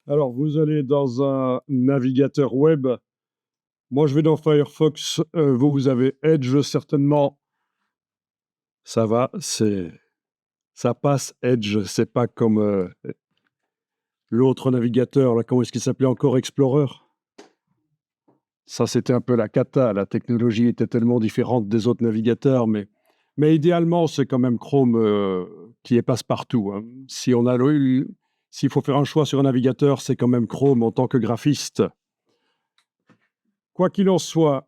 Alors, vous allez dans un navigateur web. Moi, je vais dans Firefox. Vous avez Edge, certainement. Ça va, ça passe Edge. C'est pas comme l'autre navigateur, là, comment est-ce qu'il s'appelait encore? Explorer. Ça, c'était un peu la cata. La technologie était tellement différente des autres navigateurs, mais idéalement, c'est quand même Chrome qui est passe-partout, hein. Si on a s'il faut faire un choix sur un navigateur, c'est quand même Chrome en tant que graphiste. Quoi qu'il en soit,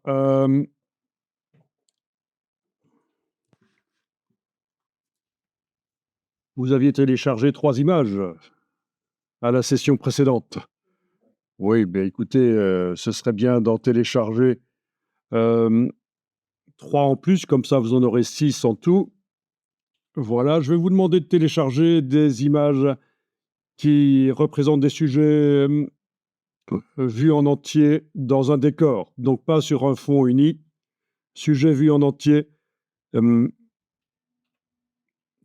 vous aviez téléchargé 3 images à la session précédente. Oui, ben écoutez, ce serait bien d'en télécharger, hem, 3 en plus, comme ça vous en aurez 6 en tout. Voilà, je vais vous demander de télécharger des images qui représentent des sujets, vus en entier dans un décor, donc pas sur un fond uni. Sujet vu en entier, hem,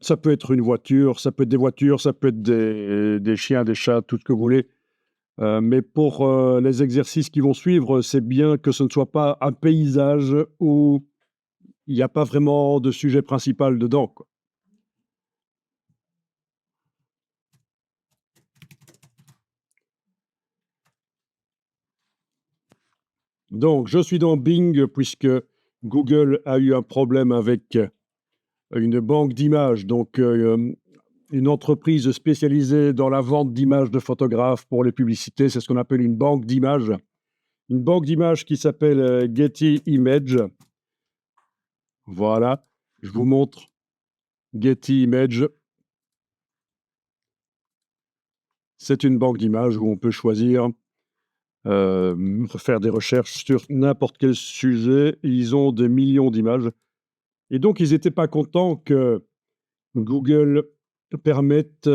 ça peut être une voiture, ça peut être des voitures, ça peut être des chiens, des chats, tout ce que vous voulez. Mais pour, les exercices qui vont suivre, c'est bien que ce ne soit pas un paysage où il n'y a pas vraiment de sujet principal dedans, quoi. Donc je suis dans Bing puisque Google a eu un problème avec, une banque d'images, donc une entreprise spécialisée dans la vente d'images de photographes pour les publicités. C'est ce qu'on appelle une banque d'images. Une banque d'images qui s'appelle, Getty Images. Voilà, je vous montre Getty Images. C'est une banque d'images où on peut choisir, faire des recherches sur n'importe quel sujet. Ils ont des millions d'images et donc ils étaient pas contents que Google permette,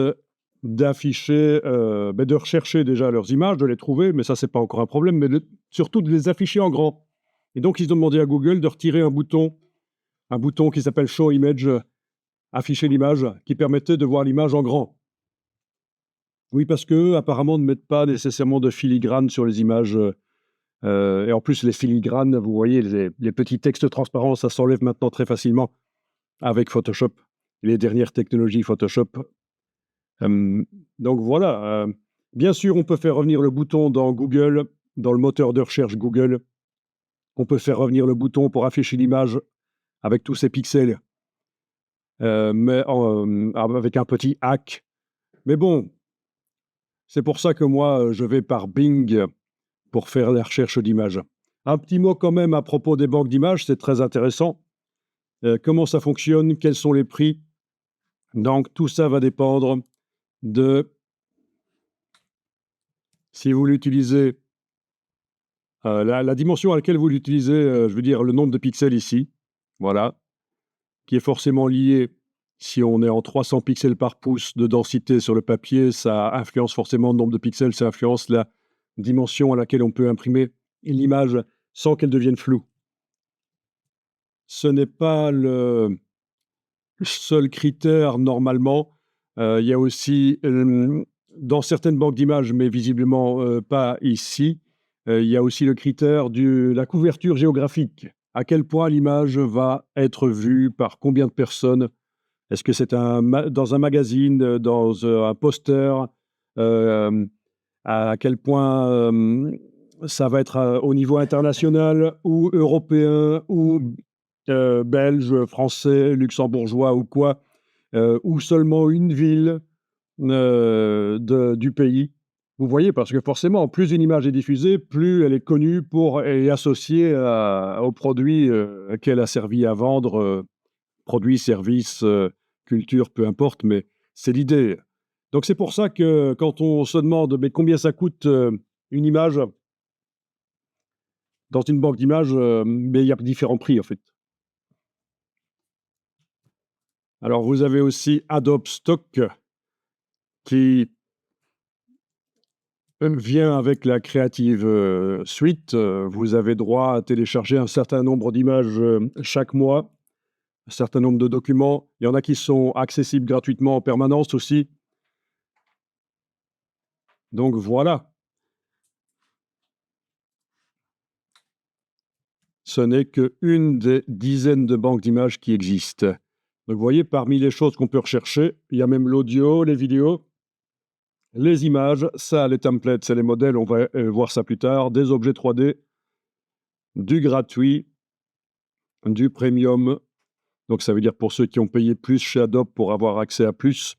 d'afficher, de rechercher déjà leurs images, de les trouver, mais ça, c'est pas encore un problème, mais surtout de les afficher en grand et donc ils ont demandé à Google de retirer un bouton qui s'appelle Show Image, afficher l'image, qui permettait de voir l'image en grand. Oui, parce qu'eux, apparemment, ne mettent pas nécessairement de filigrane sur les images, et en plus, les filigranes, vous voyez, les petits textes transparents, ça s'enlève maintenant très facilement avec Photoshop, les dernières technologies Photoshop. Hem, donc voilà, bien sûr, on peut faire revenir le bouton dans Google, dans le moteur de recherche Google. On peut faire revenir le bouton pour afficher l'image avec tous ces pixels, mais avec un petit hack. Mais bon, c'est pour ça que moi, je vais par Bing pour faire la recherche d'images. Un petit mot quand même à propos des banques d'images, c'est très intéressant. Comment ça fonctionne? Quels sont les prix? Donc tout ça va dépendre de si vous l'utilisez, la dimension à laquelle vous l'utilisez, je veux dire le nombre de pixels ici, voilà, qui est forcément lié, si on est en 300 pixels par pouce de densité sur le papier, ça influence forcément le nombre de pixels, ça influence la dimension à laquelle on peut imprimer l'image sans qu'elle devienne floue. Ce n'est pas le seul critère normalement. Il y a aussi, dans certaines banques d'images, mais visiblement, pas ici, il y a aussi le critère de la couverture géographique. À quel point l'image va être vue par combien de personnes? Est-ce que c'est dans un magazine, dans, un poster? Hem, à quel point, ça va être, au niveau international ou européen ou belge, français, luxembourgeois ou quoi, ou seulement une ville, du pays. Vous voyez? Parce que forcément, plus une image est diffusée, plus elle est connue pour et associée au produit, qu'elle a servi à vendre, produit, service, culture, peu importe, mais c'est l'idée. Donc c'est pour ça que quand on se demande: «Mais combien ça coûte, une image?» Dans une banque d'images, mais il y a différents prix, en fait. Alors vous avez aussi Adobe Stock qui vient avec la Creative, Suite. Vous avez droit à télécharger un certain nombre d'images, chaque mois, un certain nombre de documents. Il y en a qui sont accessibles gratuitement en permanence aussi. Donc voilà, ce n'est qu'une des dizaines de banques d'images qui existent. Donc vous voyez, parmi les choses qu'on peut rechercher, il y a même l'audio, les vidéos, les images, ça, les templates, c'est les modèles, on va voir ça plus tard, des objets 3D, du gratuit, du premium. Donc ça veut dire pour ceux qui ont payé plus chez Adobe pour avoir accès à plus.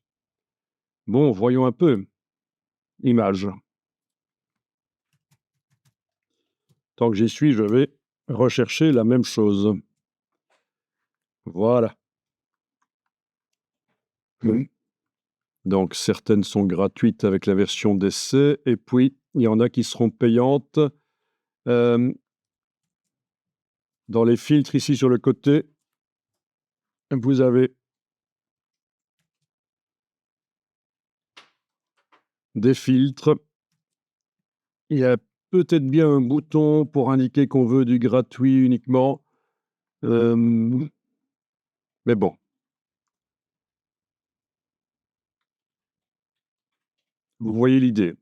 Bon, voyons un peu. Images. Tant que j'y suis, je vais rechercher la même chose. Voilà. Donc certaines sont gratuites avec la version d'essai, et puis il y en a qui seront payantes. Dans les filtres ici sur le côté, vous avez des filtres. Il y a peut-être bien un bouton pour indiquer qu'on veut du gratuit uniquement. Mais bon, vous voyez l'idée.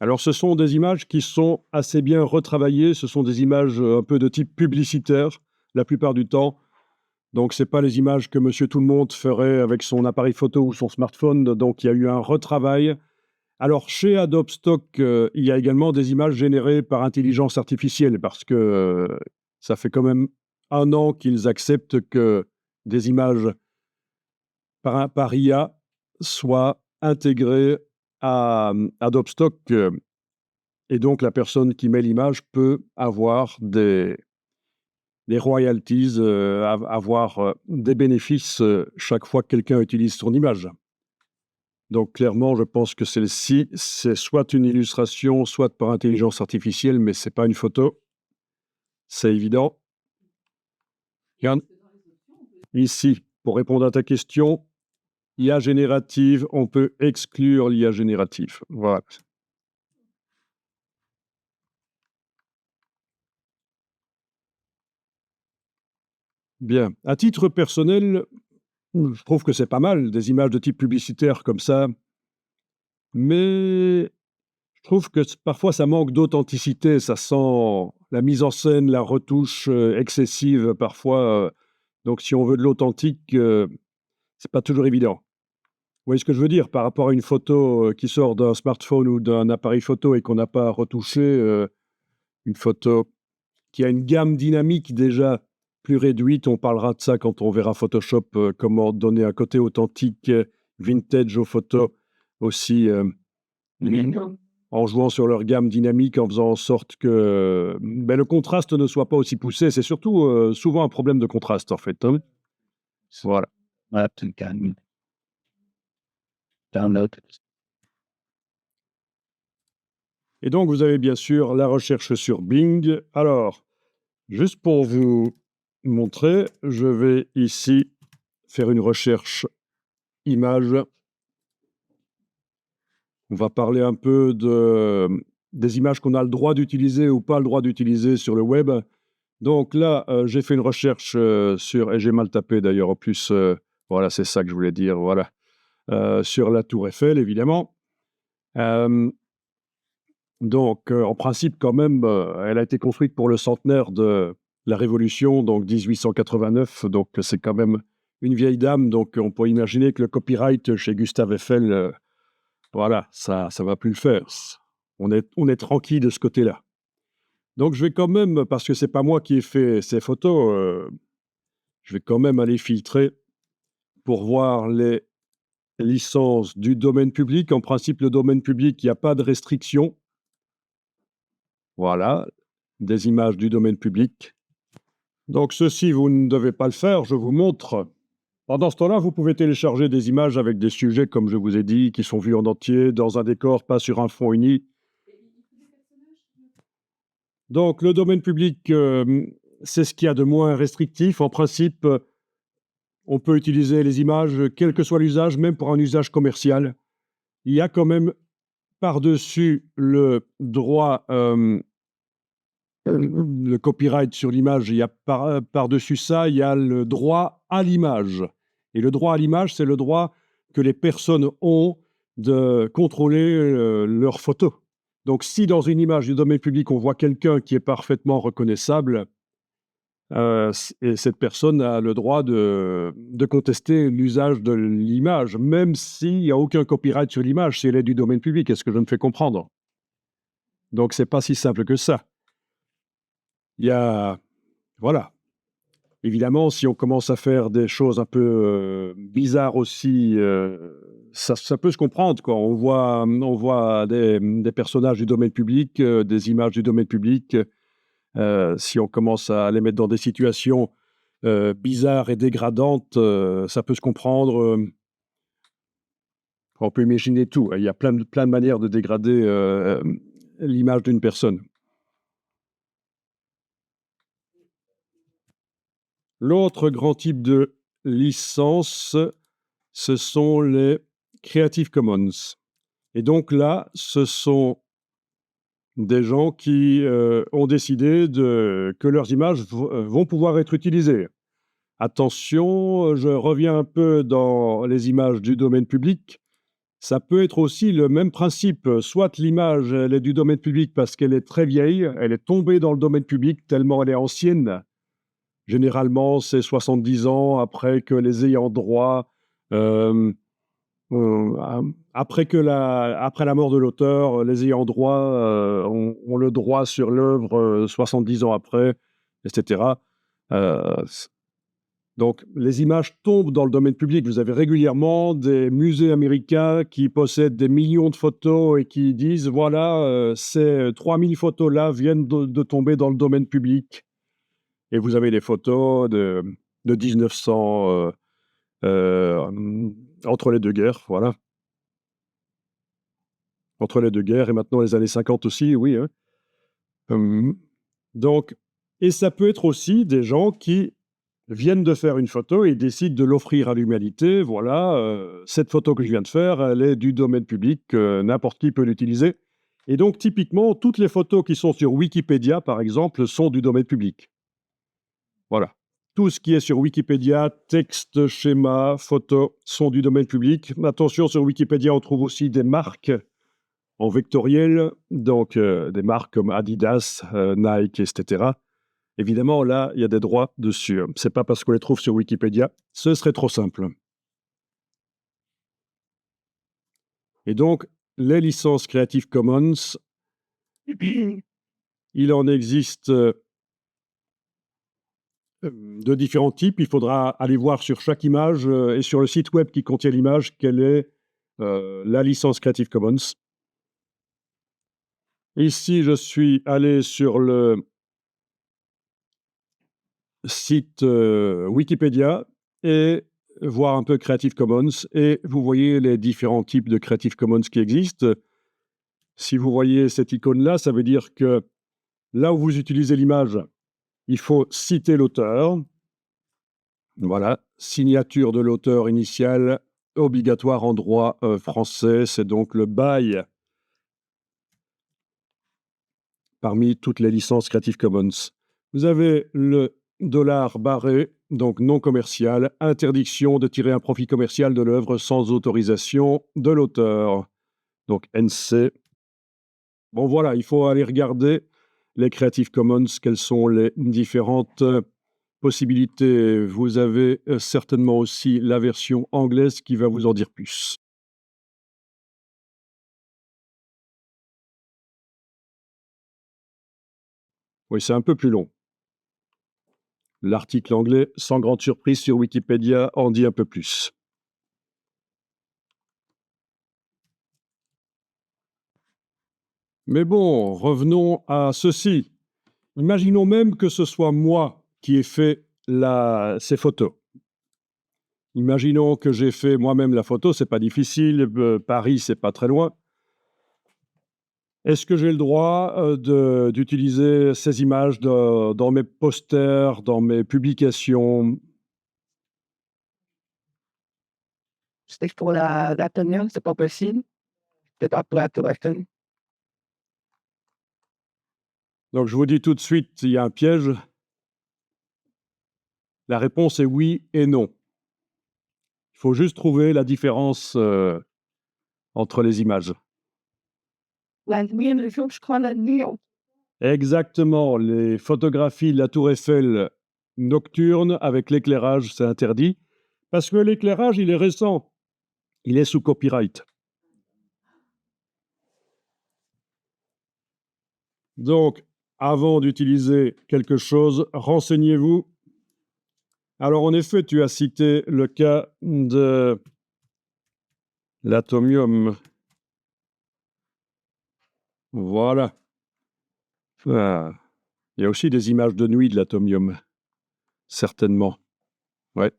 Alors ce sont des images qui sont assez bien retravaillées, ce sont des images un peu de type publicitaire, la plupart du temps. Donc c'est pas les images que monsieur tout le monde ferait avec son appareil photo ou son smartphone, donc il y a eu un retravail. Alors chez Adobe Stock, il y a également des images générées par intelligence artificielle parce que, ça fait quand même 1 an qu'ils acceptent que des images par IA soient intégrées à, Adobe Stock, et donc la personne qui met l'image peut avoir des royalties, avoir, des bénéfices, chaque fois que quelqu'un utilise son image. Donc clairement, je pense que celle-ci, c'est soit une illustration, soit par intelligence artificielle, mais c'est pas une photo. C'est évident. Regarde, ici, pour répondre à ta question, IA générative, on peut exclure l'IA générative. Voilà. Bien. À titre personnel, je trouve que c'est pas mal, des images de type publicitaire comme ça, mais je trouve que parfois ça manque d'authenticité, ça sent la mise en scène, la retouche excessive parfois. Donc si on veut de l'authentique, c'est pas toujours évident. Vous voyez ce que je veux dire? Par rapport à une photo qui sort d'un smartphone ou d'un appareil photo et qu'on n'a pas retouché, une photo qui a une gamme dynamique déjà plus réduite. On parlera de ça quand on verra Photoshop, comment donner un côté authentique, vintage aux photos aussi. En jouant sur leur gamme dynamique, en faisant en sorte que, le contraste ne soit pas aussi poussé. C'est surtout, souvent un problème de contraste, en fait, hein. Voilà. Et donc vous avez bien sûr la recherche sur Bing. Alors, juste pour vous montrer, je vais ici faire une recherche image. On va parler un peu des images qu'on a le droit d'utiliser ou pas le droit d'utiliser sur le web. Donc là, j'ai fait une recherche, sur et j'ai mal tapé d'ailleurs en plus, voilà, c'est ça que je voulais dire, voilà. Sur la tour Eiffel évidemment. Hem, donc en principe quand même, elle a été construite pour le centenaire de la Révolution, donc 1889, donc c'est quand même une vieille dame, donc on peut imaginer que le copyright chez Gustave Eiffel, voilà, ça va plus le faire. On est tranquille de ce côté-là. Donc je vais quand même, parce que c'est pas moi qui ai fait ces photos, je vais quand même aller filtrer pour voir les licences du domaine public. En principe, le domaine public, il y a pas de restriction. Voilà, des images du domaine public. Donc ceci, vous ne devez pas le faire, je vous montre. Pendant ce temps-là, vous pouvez télécharger des images avec des sujets, comme je vous ai dit, qui sont vus en entier, dans un décor, pas sur un fond uni. Donc le domaine public, c'est ce qu'il y a de moins restrictif. En principe, on peut utiliser les images, quel que soit l'usage, même pour un usage commercial. Il y a quand même par-dessus le droit, le copyright sur l'image, il y a par-dessus ça, il y a le droit à l'image. Et le droit à l'image, c'est le droit que les personnes ont de contrôler, leurs photos. Donc si dans une image du domaine public, on voit quelqu'un qui est parfaitement reconnaissable, et cette personne a le droit de contester l'usage de l'image, même s'il y a aucun copyright sur l'image, si elle est du domaine public. Est-ce que je me fais comprendre? Donc c'est pas si simple que ça. Il y a voilà. Évidemment, si on commence à faire des choses un peu, bizarres aussi, ça peut se comprendre, quoi. On voit des personnages du domaine public, des images du domaine public, si on commence à les mettre dans des situations, bizarres et dégradantes, ça peut se comprendre, on peut imaginer tout. Il y a plein de manières de dégrader, l'image d'une personne. L'autre grand type de licence, ce sont les Creative Commons. Et donc là, ce sont des gens qui, ont décidé que leurs images vont pouvoir être utilisées. Attention, je reviens un peu dans les images du domaine public. Ça peut être aussi le même principe, soit l'image, elle est du domaine public parce qu'elle est très vieille, elle est tombée dans le domaine public tellement elle est ancienne. Généralement, c'est 70 ans après que les ayants droit, hem, après la mort de l'auteur, les ayants droit, ont le droit sur l'œuvre, 70 ans après, et cetera. S Donc les images tombent dans le domaine public. Vous avez régulièrement des musées américains qui possèdent des millions de photos et qui disent: «Voilà, ces 3 000 photos-là viennent de tomber dans le domaine public». Et vous avez des photos de 1900, entre les 2 guerres, voilà. Entre les 2 guerres et maintenant les années 50 aussi, oui, hein. Hem, donc et ça peut être aussi des gens qui viennent de faire une photo et décident de l'offrir à l'humanité. Voilà, cette photo que je viens de faire, elle est du domaine public, n'importe qui peut l'utiliser. Et donc typiquement, toutes les photos qui sont sur Wikipédia, par exemple, sont du domaine public. Voilà. Tout ce qui est sur Wikipédia, texte, schéma, photos, sont du domaine public. Attention, sur Wikipédia, on trouve aussi des marques en vectoriel, donc des marques comme Adidas, Nike, et cetera. Évidemment, là, il y a des droits dessus. C'est pas parce qu'on les trouve sur Wikipédia, ce serait trop simple. Et donc, les licences Creative Commons, il en existe, de différents types. Il faudra aller voir sur chaque image, et sur le site web qui contient l'image, quelle est, la licence Creative Commons. Ici, je suis allé sur le site, Wikipédia et voir un peu Creative Commons et vous voyez les différents types de Creative Commons qui existent. Si vous voyez cette icône-là, ça veut dire que là où vous utilisez l'image, il faut citer l'auteur. Voilà, signature de l'auteur initial, obligatoire en droit, français, c'est donc le bail parmi toutes les licences Creative Commons. Vous avez le dollar barré, donc non commercial, interdiction de tirer un profit commercial de l'œuvre sans autorisation de l'auteur, donc NC. Bon voilà, il faut aller regarder les Creative Commons, quelles sont les différentes possibilités. Vous avez certainement aussi la version anglaise qui va vous en dire plus. Oui, c'est un peu plus long. L'article anglais, sans grande surprise sur Wikipédia, en dit un peu plus. Mais bon, revenons à ceci. Imaginons même que ce soit moi qui ai fait ces photos. Imaginons que j'ai fait moi-même la photo, c'est pas difficile, Paris, c'est pas très loin. Est-ce que j'ai le droit, d'utiliser ces images dans mes posters, dans mes publications? C'est pour la tenue, c'est pas possible. C'est pas pour la téléphone. Donc je vous dis tout de suite, il y a un piège. La réponse est oui et non. Il faut juste trouver la différence, entre les images. La nuit, le jour, je crois la nuit. Exactement, les photographies de la tour Eiffel nocturne avec l'éclairage, c'est interdit, parce que l'éclairage, il est récent, il est sous copyright. Donc, avant d'utiliser quelque chose, renseignez-vous. Alors, en effet, tu as cité le cas de l'atomium. Voilà. Ah, il y a aussi des images de nuit de l'atomium, certainement. Ouais.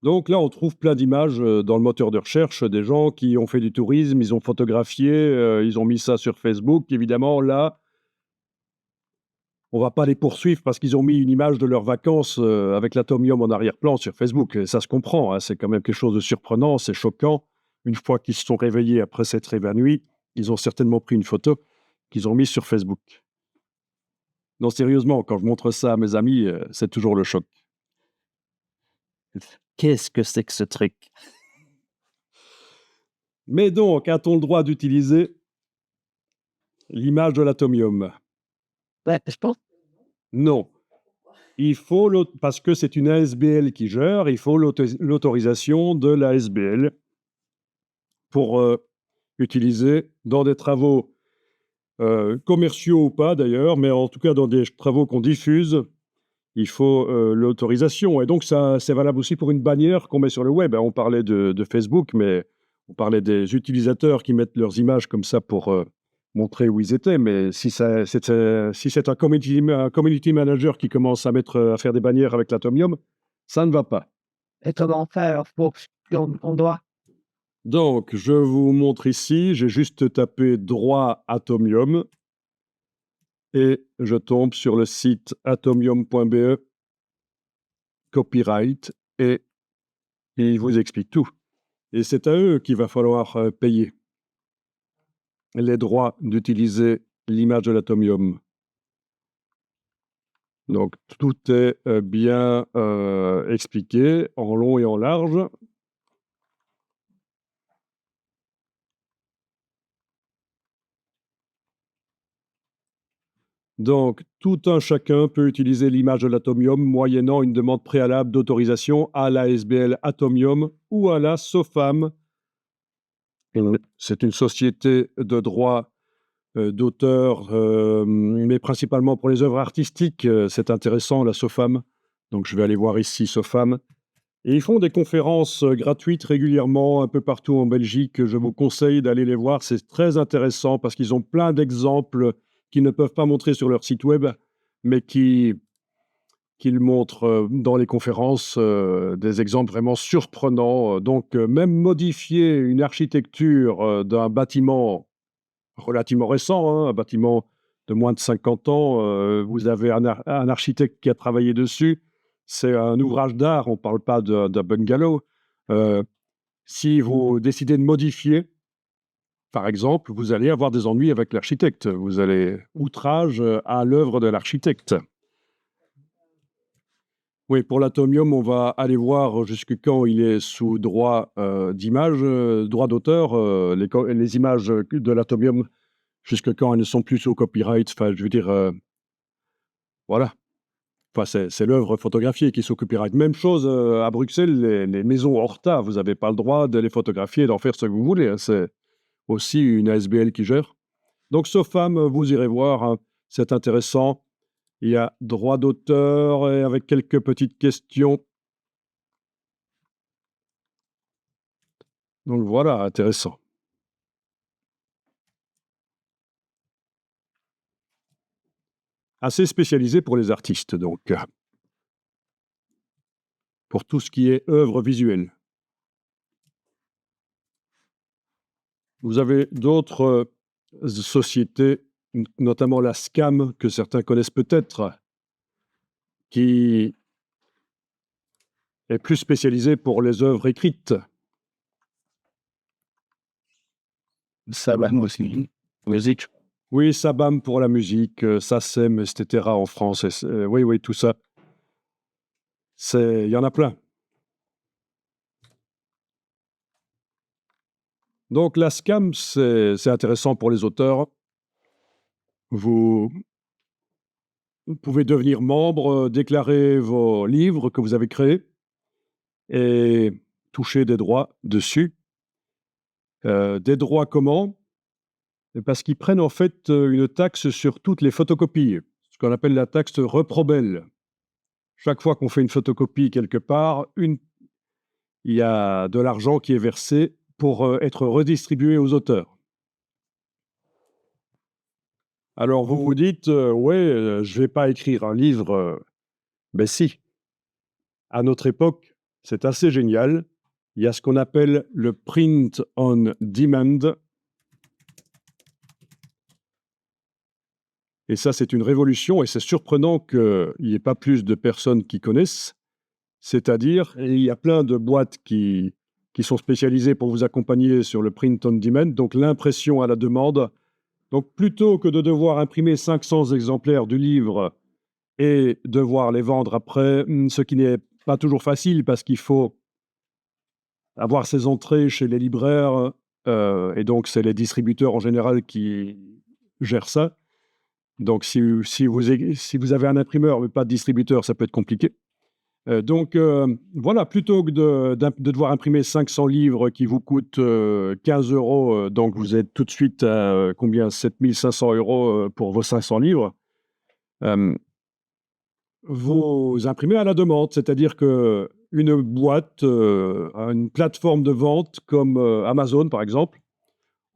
Donc là, on trouve plein d'images dans le moteur de recherche, des gens qui ont fait du tourisme, ils ont photographié, ils ont mis ça sur Facebook. Évidemment, là, on va pas les poursuivre parce qu'ils ont mis une image de leurs vacances avec l'atomium en arrière-plan sur Facebook. Et ça se comprend, hein, c'est quand même quelque chose de surprenant, c'est choquant. Une fois qu'ils se sont réveillés après s'être évanouis, ils ont certainement pris une photo qu'ils ont mise sur Facebook. Non, sérieusement, quand je montre ça à mes amis, c'est toujours le choc. Qu'est-ce que c'est que ce truc? Mais donc, a-t-on le droit d'utiliser l'image de l'atomium? Ouais, je pense. Non. Il faut parce que c'est une ASBL qui gère, il faut l'autorisation de l'ASBL pour utiliser dans des travaux commerciaux ou pas d'ailleurs, mais en tout cas dans des travaux qu'on diffuse, il faut l'autorisation. Et donc ça, c'est valable aussi pour une bannière qu'on met sur le web. On parlait de Facebook, mais on parlait des utilisateurs qui mettent leurs images comme ça pour montrer où ils étaient. Mais si c'est un community manager qui commence à à faire des bannières avec l'Atomium, ça ne va pas. Et comment faire pour qu'on doit. Donc, je vous montre ici, j'ai juste tapé droit Atomium et je tombe sur le site atomium.be, copyright, et ils vous expliquent tout. Et c'est à eux qu'il va falloir payer les droits d'utiliser l'image de l'atomium. Donc, tout est bien expliqué en long et en large. Donc, tout un chacun peut utiliser l'image de l'atomium moyennant une demande préalable d'autorisation à l'ASBL Atomium ou à la SOFAM. C'est une société de droit d'auteur, mais principalement pour les œuvres artistiques. C'est intéressant, la SOFAM. Donc, je vais aller voir ici SOFAM. Et ils font des conférences gratuites régulièrement un peu partout en Belgique. Je vous conseille d'aller les voir. C'est très intéressant parce qu'ils ont plein d'exemples qu'ils ne peuvent pas montrer sur leur site web, mais qu'ils montrent dans les conférences, des exemples vraiment surprenants. Donc, même modifier une architecture d'un bâtiment relativement récent, hein, un bâtiment de moins de 50 ans, vous avez un architecte qui a travaillé dessus. C'est un ouvrage d'art, on ne parle pas d'un bungalow. Si vous décidez de modifier, par exemple, vous allez avoir des ennuis avec l'architecte. Vous allez outrage à l'œuvre de l'architecte. Oui, pour l'atomium, on va aller voir jusque quand il est sous droit d'image, droit d'auteur, les images de l'atomium, jusque quand elles ne sont plus sous copyright. Enfin, je veux dire, voilà. Enfin, c'est l'œuvre photographiée qui est sous copyright. Même chose à Bruxelles, les maisons Horta, vous n'avez pas le droit de les photographier, d'en faire ce que vous voulez, hein. C'est aussi une ASBL qui gère. Donc, SOFAM, vous irez voir, hein, c'est intéressant. Il y a droit d'auteur et avec quelques petites questions. Donc voilà, intéressant. Assez spécialisé pour les artistes, donc, pour tout ce qui est œuvre visuelle. Vous avez d'autres sociétés, notamment la SCAM, que certains connaissent peut-être, qui est plus spécialisée pour les œuvres écrites. Sabam aussi. Musique. Oui, Sabam pour la musique, SACEM, etc. en France. Oui, oui, tout ça. Il y en a plein. Donc la SCAM, c'est intéressant pour les auteurs. Vous pouvez devenir membre, déclarer vos livres que vous avez créés et toucher des droits dessus. Des droits comment? Parce qu'ils prennent en fait, une taxe sur toutes les photocopies, ce qu'on appelle la taxe Reprobel. Chaque fois qu'on fait une photocopie quelque part, il y a de l'argent qui est versé pour, être redistribué aux auteurs. Alors vous vous dites: «Ouais, je vais pas écrire un livre», beh si, à notre époque, c'est assez génial. Il y a ce qu'on appelle le print on demand et ça, c'est une révolution et c'est surprenant qu'il y ait pas plus de personnes qui connaissent. C'est-à-dire, il y a plein de boîtes qui sont spécialisées pour vous accompagner sur le print on demand, donc l'impression à la demande. Donc plutôt que de devoir imprimer 500 exemplaires du livre et devoir les vendre après, ce qui n'est pas toujours facile parce qu'il faut avoir ses entrées chez les libraires, et donc c'est les distributeurs en général qui gèrent ça. Donc si vous avez un imprimeur mais pas de distributeur, ça peut être compliqué. Donc voilà, plutôt que de devoir imprimer 500 livres qui vous coûtent, 15 €, donc vous êtes tout de suite à, combien? 7 500 €, pour vos 500 livres. Hem, vous imprimez à la demande, c'est-à-dire qu'une boîte, une plateforme de vente comme, Amazon, par exemple,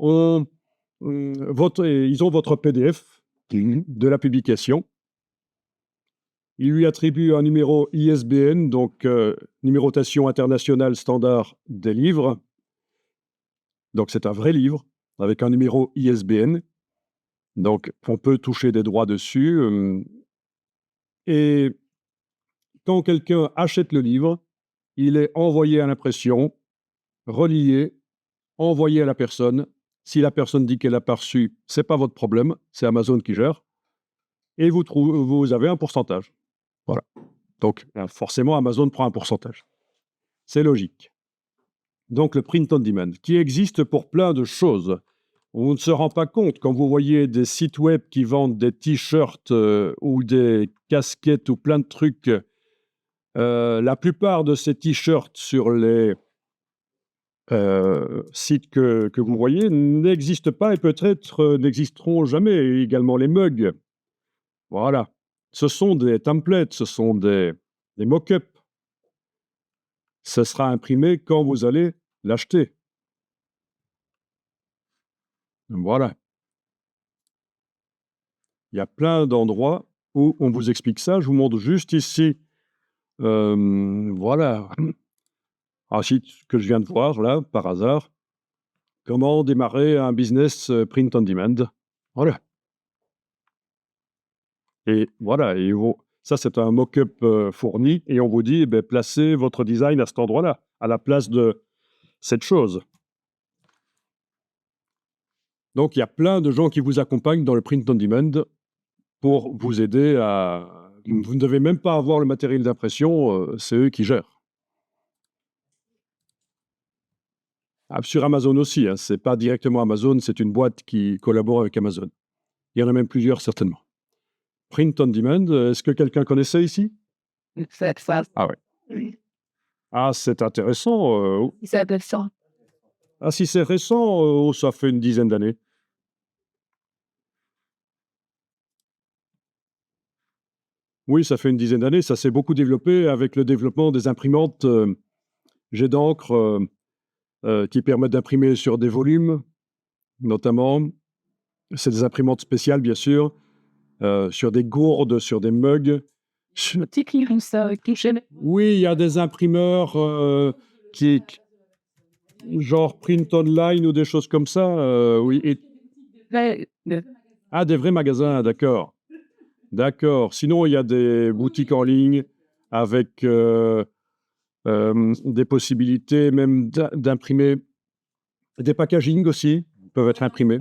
ont, ils ont votre PDF de la publication. Ils lui attribuent un numéro ISBN, donc numérotation internationale standard des livres. Donc c'est un vrai livre avec un numéro ISBN. Donc on peut toucher des droits dessus, et quand quelqu'un achète le livre, il est envoyé à l'impression, relié, envoyé à la personne. Si la personne dit qu'elle n'a pas reçu, c'est pas votre problème, c'est Amazon qui gère et vous avez un pourcentage. Voilà. Donc forcément Amazon prend un pourcentage. C'est logique. Donc le print on demand, qui existe pour plein de choses. On ne se rend pas compte quand vous voyez des sites web qui vendent des t-shirts, ou des casquettes ou plein de trucs. La plupart de ces t-shirts sur les sites que vous voyez n'existent pas et peut-être n'existeront jamais. Et également les mugs. Voilà. Ce sont des templates, ce sont des mock-ups. Ce sera imprimé quand vous allez l'acheter. Voilà. Il y a plein d'endroits où on vous explique ça. Je vous montre juste ici, voilà, un site que je viens de voir là, par hasard. Comment démarrer un business, print on demand. Voilà et voilà et ça, c'est un mock-up, fourni et on vous dit: «Beh, placez votre design à cet endroit-là, à la place de cette chose». Donc il y a plein de gens qui vous accompagnent dans le print on demand pour vous aider à vous ne devez même pas avoir le matériel d'impression, c'est eux qui gèrent. Ah, sur Amazon aussi, hein, c'est pas directement Amazon, c'est une boîte qui collabore avec Amazon. Il y en a même plusieurs certainement. Print on demand, est-ce que quelqu'un connaissait ici? C'est ça. Ah ouais. Oui. Ah, c'est intéressant, C'est intéressant. ah si c'est récent, oh ça fait une dizaine d'années. Oui, ça fait une dizaine d'années, ça s'est beaucoup développé avec le développement des imprimantes, jet d'encre, qui permettent d'imprimer sur des volumes, notamment. C'est des imprimantes spéciales bien sûr, sur des gourdes, sur des mugs. Le petit qui ça, qui gêne. Oui, il y a des imprimeurs, qui genre Print Online ou des choses comme ça, oui et Ouais, ah, des vrais magasins, d'accord. D'accord. Sinon, il y a des boutiques en ligne avec, des possibilités même d'imprimer des packaging aussi, peuvent être imprimés.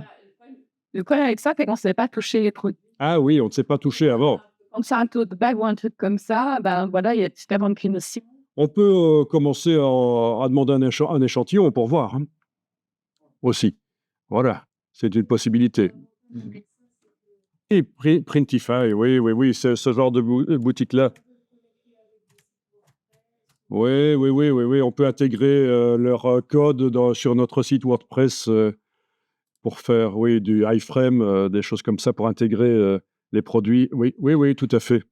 le problème avec ça, c'est qu'on ne sait pas toucher les trucs. Ah oui, on ne s'est pas touché avant. Comme c'est un tote bag ou un truc comme ça, ben voilà, il y a différentes aussi. On peut, commencer à demander un échantillon pour voir, hein. aussi. Voilà, c'est une possibilité. Et Printify, oui, oui, oui, ce genre de boutique-là. Oui, oui, oui, oui, oui, on peut intégrer leur code sur notre site WordPress pour faire, oui, du iframe, des choses comme ça pour intégrer les produits. Oui, oui, oui, tout à fait.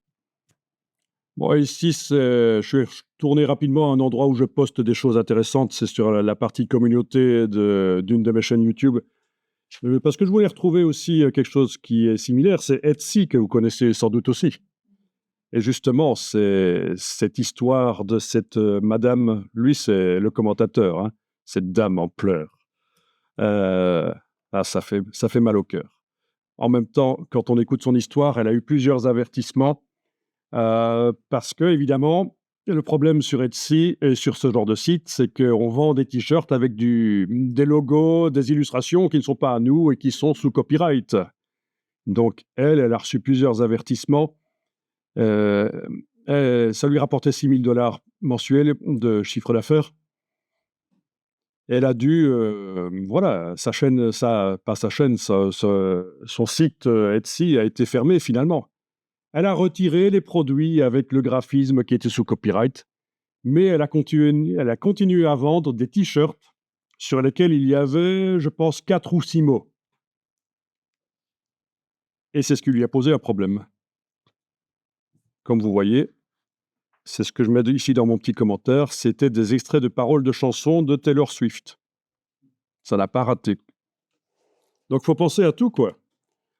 Bon, ici, je suis tourné rapidement à un endroit où je poste des choses intéressantes. C'est sur la partie communauté d'une de mes chaînes YouTube. Parce que je voulais retrouver aussi quelque chose qui est similaire. C'est Etsy, que vous connaissez sans doute aussi. Et justement, c'est cette histoire de cette madame, lui, c'est le commentateur, hein, cette dame en pleurs. Euh, ça fait mal au cœur. En même temps, quand on écoute son histoire, elle a eu plusieurs avertissements parce que, évidemment, le problème sur Etsy et sur ce genre de site, c'est qu'on vend des t-shirts avec des logos, des illustrations qui ne sont pas à nous et qui sont sous copyright. Donc, elle a reçu plusieurs avertissements. Euh, Ça lui rapportait 6 000 $ mensuels de chiffre d'affaires. Elle a dû, voilà, sa chaîne, pas sa chaîne, son site Etsy a été fermé finalement. Elle a retiré les produits avec le graphisme qui était sous copyright, mais elle a continué à vendre des t-shirts sur lesquels il y avait, je pense, 4 ou 6 mots. Et c'est ce qui lui a posé un problème. Comme vous voyez, c'est ce que je mets ici dans mon petit commentaire, c'était des extraits de paroles de chansons de Taylor Swift. Ça n'a pas raté. Donc, il faut penser à tout, quoi.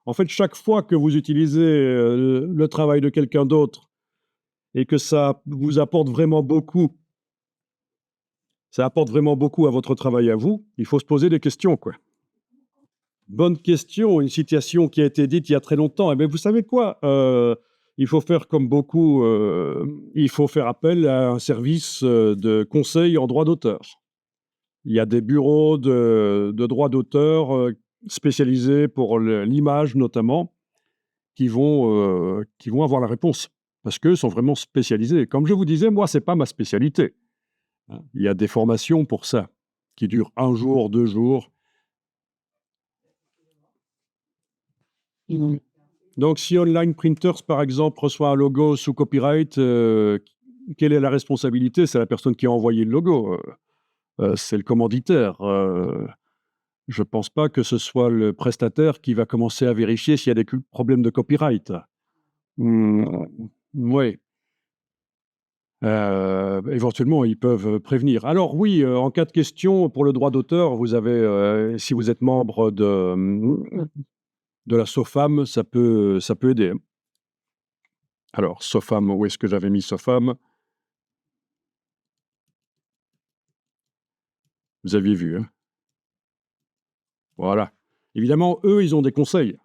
En fait, chaque fois que vous utilisez le travail de quelqu'un d'autre et que ça vous apporte vraiment beaucoup, ça apporte vraiment beaucoup à votre travail à vous, il faut se poser des questions, quoi. Bonne question, une citation qui a été dite il y a très longtemps. Eh bien, vous savez quoi? Il faut faire comme beaucoup, il faut faire appel à un service de conseil en droit d'auteur. Il y a des bureaux de droit d'auteur spécialisés pour l'image notamment, qui vont avoir la réponse, parce qu'eux sont vraiment spécialisés. Comme je vous disais, moi, c'est pas ma spécialité, hein. Il y a des formations pour ça, qui durent 1 jour, 2 jours. Donc, si Online Printers, par exemple, reçoit un logo sous copyright, quelle est la responsabilité? C'est la personne qui a envoyé le logo, c'est le commanditaire. Je pense pas que ce soit le prestataire qui va commencer à vérifier s'il y a des problèmes de copyright. Mmh, oui. Éventuellement, ils peuvent prévenir. Alors oui, en cas de question pour le droit d'auteur, vous avez, si vous êtes membre de la SOFAM, ça peut aider, hein. Alors SOFAM, où est-ce que j'avais mis SOFAM? Vous aviez vu, hein? Voilà. Évidemment, eux, ils ont des conseils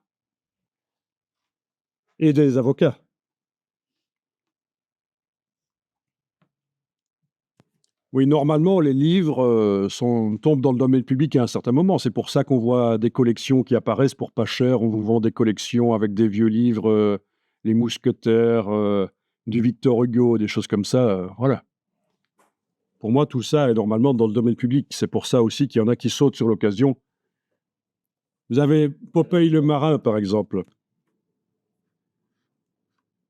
et des avocats. Oui, normalement, les livres, tombent dans le domaine public à un certain moment. C'est pour ça qu'on voit des collections qui apparaissent pour pas cher. On vous vend des collections avec des vieux livres, Les Mousquetaires, du Victor Hugo, des choses comme ça, voilà. Pour moi, tout ça est normalement dans le domaine public. C'est pour ça aussi qu'il y en a qui sautent sur l'occasion. Vous avez Popeye le marin, par exemple.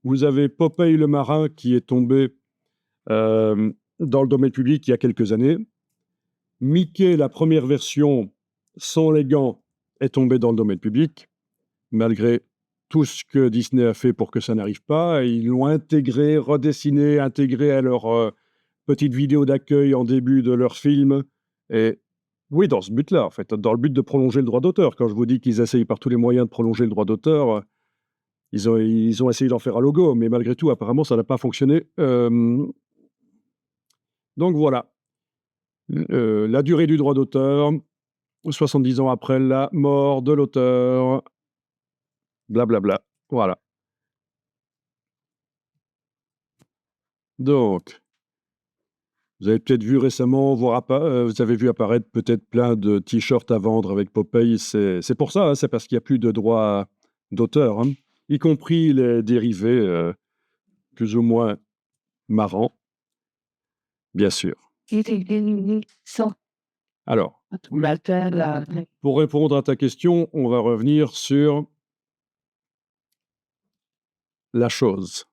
Vous avez Popeye le marin qui est tombé, dans le domaine public il y a quelques années. Mickey, la première version, sans les gants, est tombée dans le domaine public, malgré tout ce que Disney a fait pour que ça n'arrive pas. Ils l'ont intégré, redessiné, intégré à leur petite vidéo d'accueil en début de leur film. Et oui, dans ce but-là, en fait, dans le but de prolonger le droit d'auteur. Quand je vous dis qu'ils essayent par tous les moyens de prolonger le droit d'auteur, ils ont essayé d'en faire un logo, mais malgré tout, apparemment, ça n'a pas fonctionné. Donc voilà. La durée du droit d'auteur, 70 ans après la mort de l'auteur, blablabla. Voilà. Donc, vous avez peut-être vu récemment, vous avez vu apparaître peut-être plein de t-shirts à vendre avec Popeye. C'est pour ça, hein, c'est parce qu'il n'y a plus de droit d'auteur, hein, y compris les dérivés plus ou moins marrants, bien sûr. Alors, L'appel, pour répondre à ta question, on va revenir sur la chose.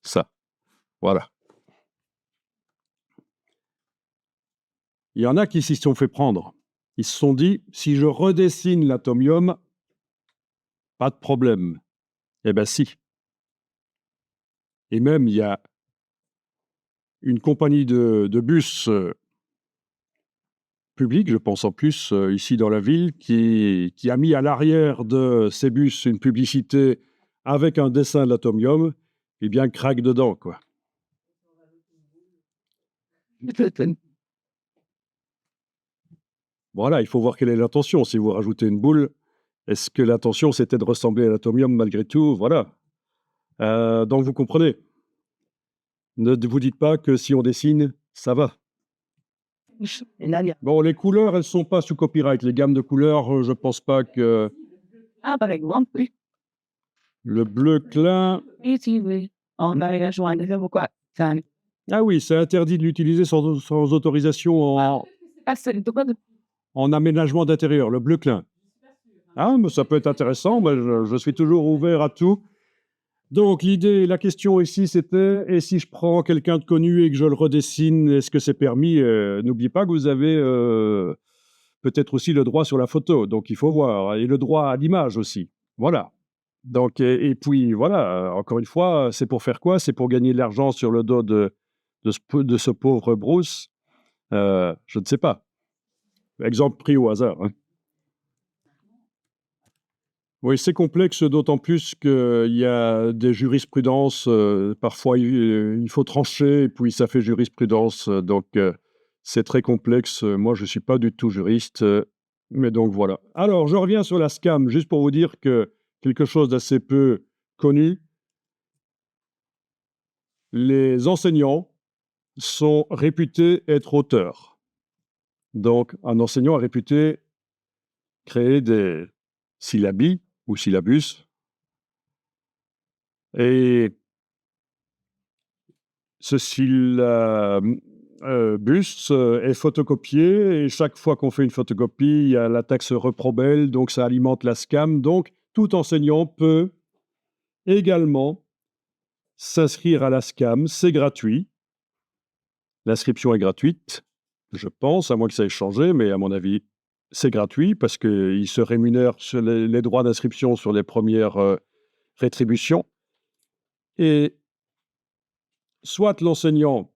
Ça, voilà. Il y en a qui s'y sont fait prendre. Ils se sont dit, si je redessine l'atomium, pas de problème. Eh bien si. Et même, il y a une compagnie de bus public, je pense en plus, ici dans la ville, qui a mis à l'arrière de ces bus une publicité avec un dessin de l'atomium, eh bien, craque dedans, quoi. Voilà, il faut voir quelle est l'intention. Si vous rajoutez une boule, est-ce que l'intention, c'était de ressembler à l'atomium malgré tout? Voilà. Donc vous comprenez. Ne vous dites pas que si on dessine, ça va. Bon, les couleurs, elles sont pas sous copyright. Les gammes de couleurs, je pense pas que par exemple, oui. le bleu clin. Oui. On a rejoint pourquoi? Ah oui, c'est interdit de l'utiliser sans autorisation C'est tout de en aménagement d'intérieur, le bleu clin. Ah, mais ça peut être intéressant. Moi, je suis toujours ouvert à tout. Donc, la question ici, c'était, et si je prends quelqu'un de connu et que je le redessine, est-ce que c'est permis? N'oubliez pas que vous avez peut-être aussi le droit sur la photo, donc il faut voir, et le droit à l'image aussi. Voilà. Donc, et puis, voilà, encore une fois, c'est pour faire quoi? C'est pour gagner de l'argent sur le dos de ce pauvre Bruce. Je ne sais pas. Exemple pris au hasard, hein. Oui, c'est complexe, d'autant plus qu'il y a des jurisprudences, parfois il faut trancher et puis ça fait jurisprudence, donc c'est très complexe. Moi, je ne suis pas du tout juriste, mais donc voilà. Alors, je reviens sur la scam, juste pour vous dire que quelque chose d'assez peu connu, les enseignants sont réputés être auteurs. Donc, un enseignant est réputé créer des syllabi ou syllabus et ce syllabus est photocopié et chaque fois qu'on fait une photocopie, il y a la taxe Reprobel, donc ça alimente la scam. Donc, tout enseignant peut également s'inscrire à la scam, c'est gratuit. L'inscription est gratuite, je pense, à moins que ça ait changé, mais à mon avis, c'est gratuit parce qu'il se rémunère sur les droits d'inscription sur les premières rétributions. Et soit l'enseignant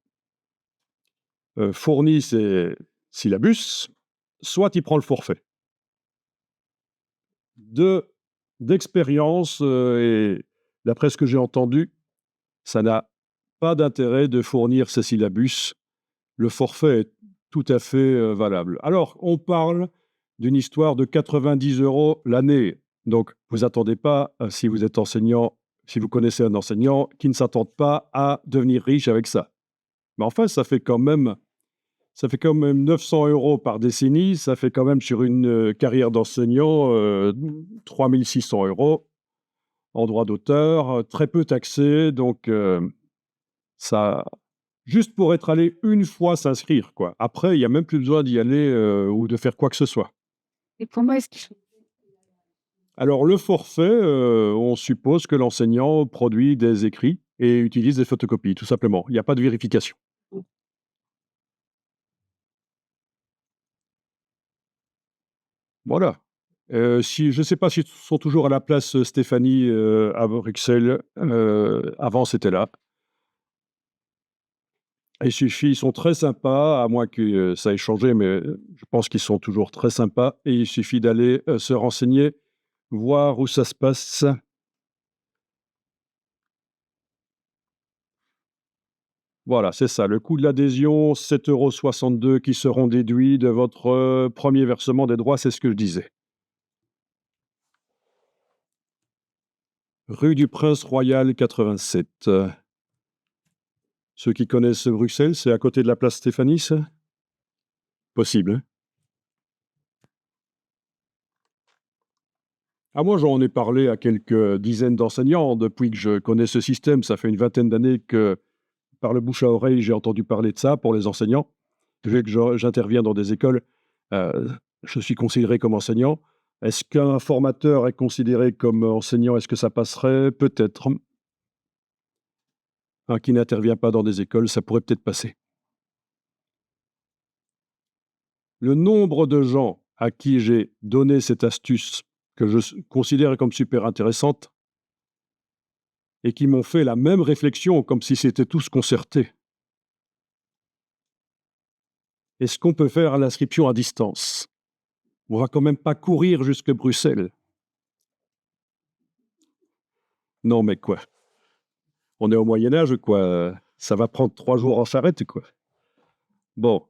fournit ses syllabus, soit il prend le forfait. D'expérience, et d'après ce que j'ai entendu, ça n'a pas d'intérêt de fournir ces syllabus. Le forfait est tout à fait valable. Alors, on parle d'une histoire de 90 € l'année. Donc, vous attendez pas, si vous êtes enseignant, si vous connaissez un enseignant, qui ne s'attende pas à devenir riche avec ça. Mais enfin, ça fait quand même 900 € par décennie, ça fait quand même sur une carrière d'enseignant 3 600 € en droit d'auteur, très peu taxé, donc ça, juste pour être allé une fois s'inscrire, quoi. Après, il n'y a même plus besoin d'y aller ou de faire quoi que ce soit. Et comment est-ce qu'il Alors, le forfait, on suppose que l'enseignant produit des écrits et utilise des photocopies, tout simplement. Il n'y a pas de vérification. Voilà. Je ne sais pas s'ils sont toujours à la place Stéphanie à Bruxelles. Avant, c'était là. Il suffit, ils sont très sympas, à moins que ça ait changé, mais je pense qu'ils sont toujours très sympas. Et il suffit d'aller se renseigner, voir où ça se passe. Voilà, c'est ça. Le coût de l'adhésion, 7,62 € qui seront déduits de votre premier versement des droits, c'est ce que je disais. Rue du Prince Royal 87. Ceux qui connaissent Bruxelles, c'est à côté de la place Stéphanie, ça? Possible, hein? Ah, moi, j'en ai parlé à quelques dizaines d'enseignants depuis que je connais ce système. Ça fait une vingtaine d'années que, par le bouche à oreille, j'ai entendu parler de ça pour les enseignants. vu que j'interviens dans des écoles, je suis considéré comme enseignant. Est-ce qu'un formateur est considéré comme enseignant? Est-ce que ça passerait? Peut-être. Un qui n'intervient pas dans des écoles, ça pourrait peut-être passer. Le nombre de gens à qui j'ai donné cette astuce que je considère comme super intéressante et qui m'ont fait la même réflexion comme si c'était tous concertés. Est-ce qu'on peut faire l'inscription à distance? On va quand même pas courir jusque Bruxelles. Non, mais quoi? On est au Moyen Âge, quoi. Ça va prendre 3 jours en charrette, quoi. Bon.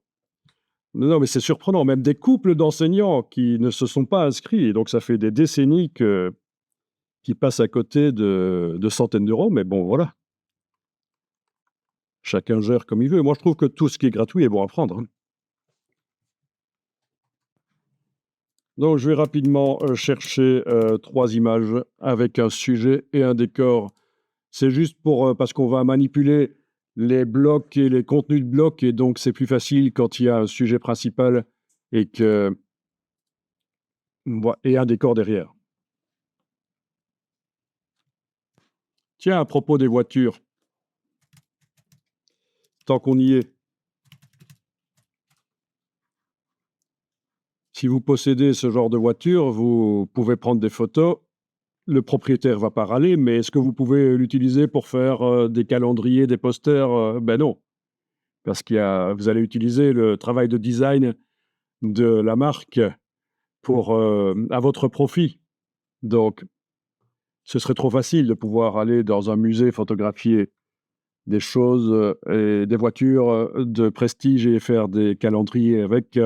Non, mais c'est surprenant. Même des couples d'enseignants qui ne se sont pas inscrits. Et donc, ça fait des décennies qu'ils passent à côté de centaines d'euros. Mais bon, voilà. Chacun gère comme il veut. Moi, je trouve que tout ce qui est gratuit est bon à prendre, hein. Donc, je vais rapidement chercher 3 images avec un sujet et un décor. C'est juste pour parce qu'on va manipuler les blocs et les contenus de blocs, et donc c'est plus facile quand il y a un sujet principal et et un décor derrière. Tiens, à propos des voitures, tant qu'on y est, si vous possédez ce genre de voiture, vous pouvez prendre des photos. Le propriétaire va pas râler, mais est-ce que vous pouvez l'utiliser pour faire des calendriers, des posters? Ben non, parce vous allez utiliser le travail de design de la marque à votre profit. Donc, ce serait trop facile de pouvoir aller dans un musée photographier des choses et des voitures de prestige et faire des calendriers avec.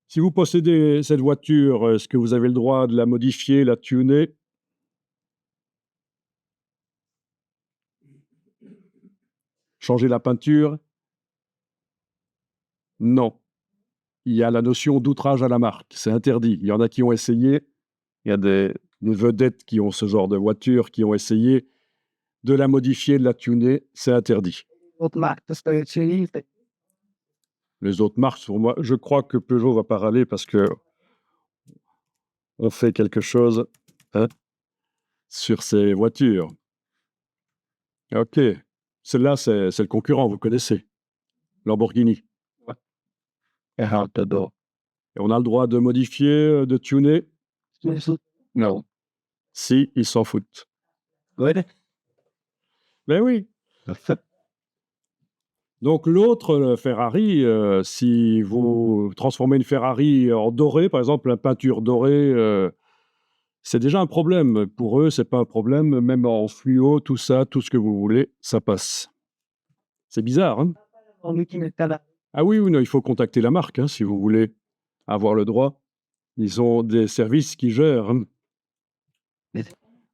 Si vous possédez cette voiture, est-ce que vous avez le droit de la modifier, la tuner? Changer la peinture? Non. Il y a la notion d'outrage à la marque, c'est interdit. Il y en a qui ont essayé, il y a des vedettes qui ont ce genre de voiture, qui ont essayé de la modifier, de la tuner, c'est interdit. Autre marque, parce que tu Les autres marques, pour moi, je crois que Peugeot va pas râler parce qu'on fait quelque chose, hein, sur ces voitures. OK. Celle-là, c'est le concurrent, vous connaissez, Lamborghini. Et on a le droit de modifier, de tuner? Non. Si, ils s'en foutent. Ben oui. Donc l'autre, Ferrari, si vous transformez une Ferrari en doré, par exemple, la peinture dorée, c'est déjà un problème. Pour eux, c'est pas un problème, même en fluo, tout ça, tout ce que vous voulez, ça passe. C'est bizarre, hein? Ah oui, oui, non, il faut contacter la marque, hein, si vous voulez avoir le droit. Ils ont des services qui gèrent, hein.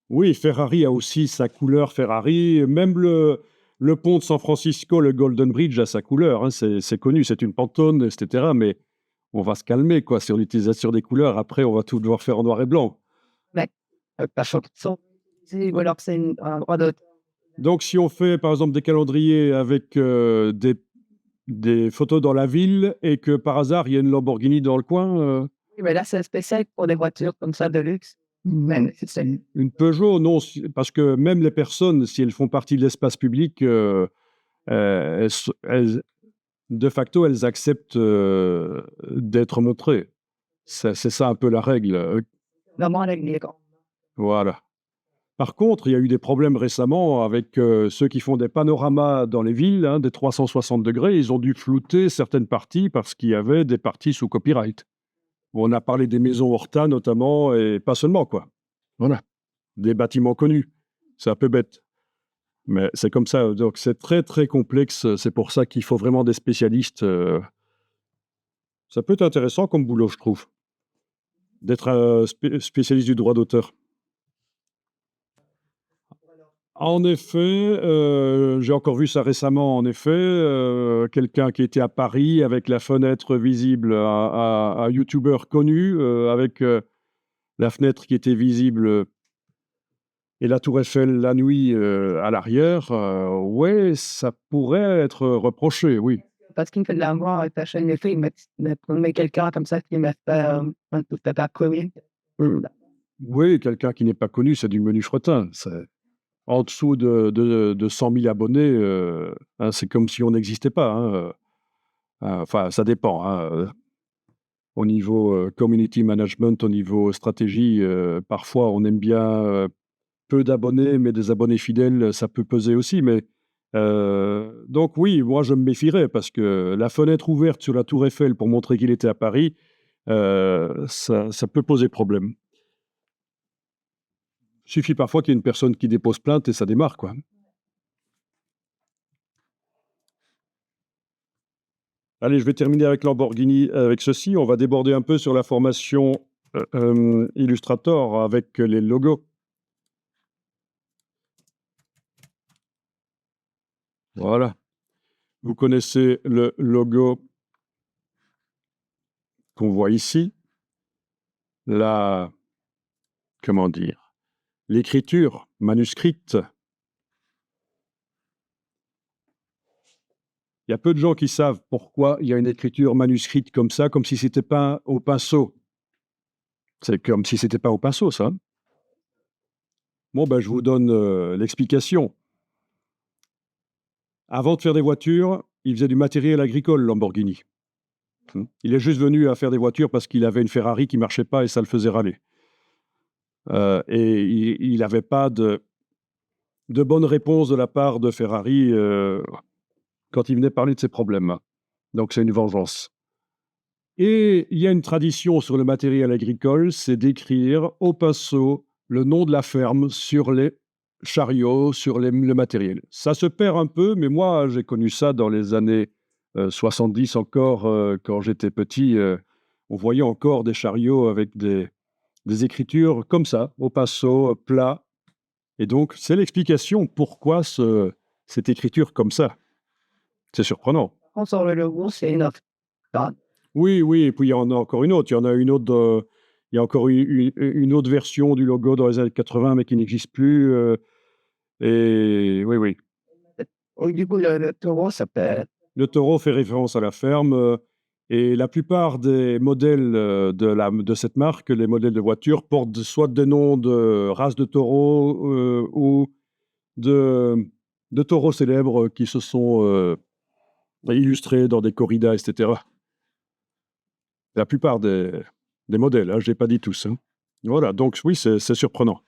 Oui, Ferrari a aussi sa couleur Ferrari. Même le pont de San Francisco, le Golden Bridge, a sa couleur, hein. C'est connu, c'est une Pantone, etc. Mais on va se calmer, quoi. Sur l'utilisation des couleurs, après, on va tout devoir faire en noir et blanc. Ou alors c'est un droit d'auteur. Donc, si on fait, par exemple, des calendriers avec des photos dans la ville et que par hasard, il y a une Lamborghini dans le coin, Oui, mais là, c'est spécial pour des voitures comme ça de luxe. Mais c'est une Peugeot, non, parce que même les personnes, si elles font partie de l'espace public, de facto, elles acceptent d'être montrées. C'est ça un peu la règle. vraiment avec les grands. Voilà. Par contre, il y a eu des problèmes récemment avec ceux qui font des panoramas dans les villes, hein, des 360 degrés. Ils ont dû flouter certaines parties parce qu'il y avait des parties sous copyright. On a parlé des maisons Horta notamment, et pas seulement, quoi. Voilà. Des bâtiments connus. C'est un peu bête. Mais c'est comme ça. Donc, c'est très, très complexe. C'est pour ça qu'il faut vraiment des spécialistes. Ça peut être intéressant comme boulot, je trouve, d'être spécialiste du droit d'auteur. En effet, j'ai encore vu ça récemment, en effet, quelqu'un qui était à Paris avec la fenêtre visible, un youtubeur connu, avec, la fenêtre qui était visible, et la tour Eiffel la nuit, à l'arrière, ouais, ça pourrait être reproché, oui. parce qu'il fait de l'amour avec ta chaîne YouTube, mais quelqu'un comme ça qui m'a fait un tout à fait connu. Oui, quelqu'un qui n'est pas connu, c'est du menu fretin. En dessous de 100 000 abonnés, hein, c'est comme si on n'existait pas. Hein, enfin, ça dépend. Hein, au niveau community management, au niveau stratégie, parfois on aime bien peu d'abonnés, mais des abonnés fidèles, ça peut peser aussi. Mais donc oui, moi je me méfierais parce que la fenêtre ouverte sur la Tour Eiffel pour montrer qu'il était à Paris, ça peut poser problème. Il suffit parfois qu'il y ait une personne qui dépose plainte et ça démarre, quoi. Allez, je vais terminer avec Lamborghini, avec ceci. On va déborder un peu sur la formation Illustrator avec les logos. Voilà. Vous connaissez le logo qu'on voit ici. La, comment dire, l'écriture manuscrite. Il y a peu de gens qui savent pourquoi il y a une écriture manuscrite comme ça, comme si c'était pas au pinceau. C'est comme si c'était pas au pinceau, ça. Bon, ben, je vous donne l'explication. Avant de faire des voitures, il faisait du matériel agricole, Lamborghini. Il est juste venu à faire des voitures parce qu'il avait une Ferrari qui marchait pas et ça le faisait râler. Et il n'avait pas de bonne réponse de la part de Ferrari quand il venait parler de ses problèmes. Donc c'est une vengeance. Et il y a une tradition sur le matériel agricole, c'est d'écrire au pinceau le nom de la ferme sur les chariots, sur le matériel. Ça se perd un peu, mais moi j'ai connu ça dans les années 70 encore, quand j'étais petit. On voyait encore des chariots avec des écritures comme ça, au pinceau, plat. Et donc c'est l'explication pourquoi cette écriture comme ça. C'est surprenant. Sur le logo, c'est une offre. Oui, oui, et puis il y en a encore une autre. Il y en a une autre, il y a encore une autre version du logo dans les années 80, mais qui n'existe plus. Et oui, oui. Du coup, le taureau, ça peut. Le taureau fait référence à la ferme. Et la plupart des modèles de cette marque, les modèles de voitures, portent soit des noms de races de taureaux ou de taureaux célèbres qui se sont illustrés dans des corridas, etc. La plupart des modèles, hein, je n'ai pas dit tous. Hein. Voilà, donc oui, c'est surprenant.